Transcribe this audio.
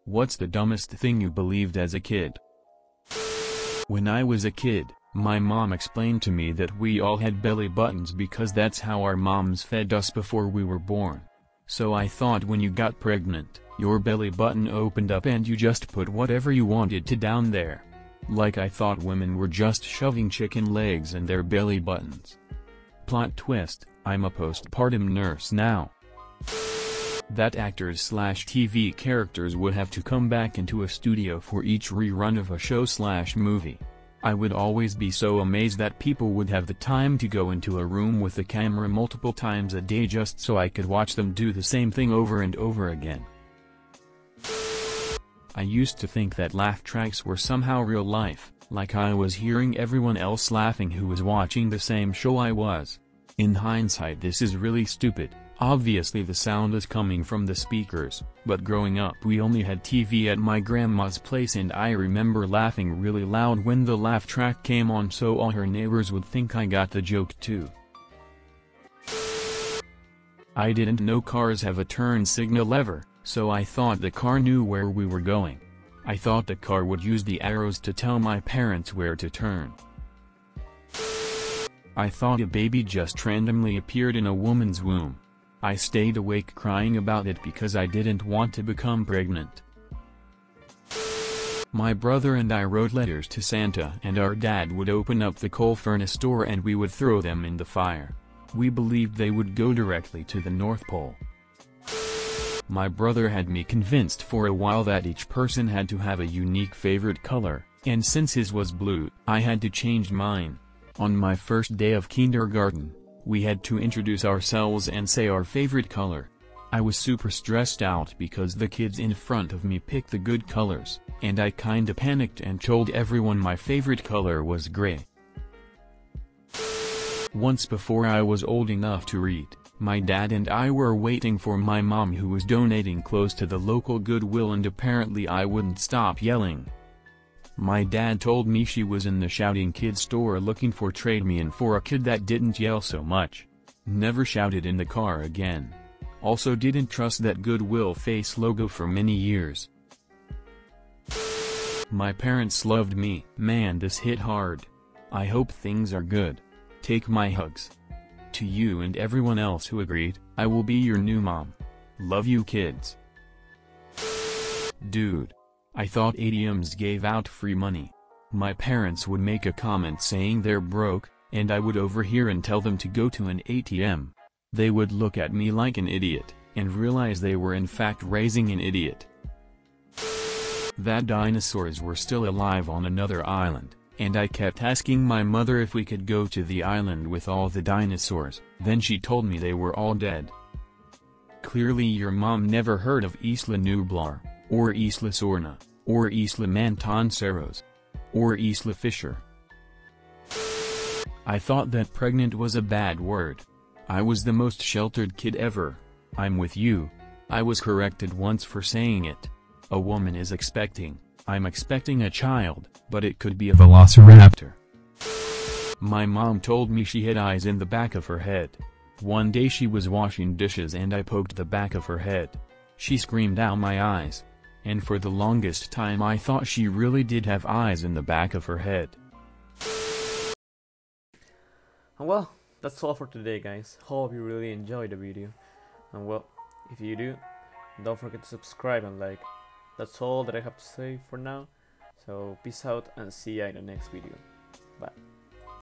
What's the dumbest thing you believed as a kid? When I was a kid, my mom explained to me that we all had belly buttons because that's how our moms fed us before we were born. So I thought when you got pregnant, your belly button opened up and you just put whatever you wanted to down there. Like I thought women were just shoving chicken legs in their belly buttons. Plot twist, I'm a postpartum nurse now. That actors/TV characters would have to come back into a studio for each rerun of a show/movie. I would always be so amazed that people would have the time to go into a room with the camera multiple times a day just so I could watch them do the same thing over and over again. I used to think that laugh tracks were somehow real life, like I was hearing everyone else laughing who was watching the same show I was. In hindsight, this is really stupid. Obviously the sound is coming from the speakers, but growing up we only had TV at my grandma's place and I remember laughing really loud when the laugh track came on so all her neighbors would think I got the joke too. I didn't know cars have a turn signal lever, so I thought the car knew where we were going. I thought the car would use the arrows to tell my parents where to turn. I thought a baby just randomly appeared in a woman's womb. I stayed awake crying about it because I didn't want to become pregnant. My brother and I wrote letters to Santa and our dad would open up the coal furnace door and we would throw them in the fire. We believed they would go directly to the North Pole. My brother had me convinced for a while that each person had to have a unique favorite color, and since his was blue, I had to change mine. On my first day of kindergarten, we had to introduce ourselves and say our favorite color. I was super stressed out because the kids in front of me picked the good colors, and I kinda panicked and told everyone my favorite color was gray. Once before I was old enough to read, my dad and I were waiting for my mom who was donating clothes to the local Goodwill and apparently I wouldn't stop yelling. My dad told me she was in the shouting kid store looking for trade me in for a kid that didn't yell so much. Never shouted in the car again. Also didn't trust that Goodwill face logo for many years. My parents loved me. Man, this hit hard. I hope things are good. Take my hugs. To you and everyone else who agreed, I will be your new mom. Love you kids. Dude. I thought ATMs gave out free money. My parents would make a comment saying they're broke, and I would overhear and tell them to go to an ATM. They would look at me like an idiot, and realize they were in fact raising an idiot. That dinosaurs were still alive on another island, and I kept asking my mother if we could go to the island with all the dinosaurs, then she told me they were all dead. Clearly your mom never heard of Isla Nublar, or Isla Sorna, or Isla Mantonceros, or Isla Fisher. I thought that pregnant was a bad word. I was the most sheltered kid ever. I'm with you. I was corrected once for saying it. A woman is expecting. I'm expecting a child, but it could be a velociraptor. My mom told me she had eyes in the back of her head. One day she was washing dishes and I poked the back of her head. She screamed out my eyes. And for the longest time I thought she really did have eyes in the back of her head. And well, that's all for today guys. Hope you really enjoyed the video. And well, if you do, don't forget to subscribe and like. That's all that I have to say for now. So peace out and see ya in the next video. Bye.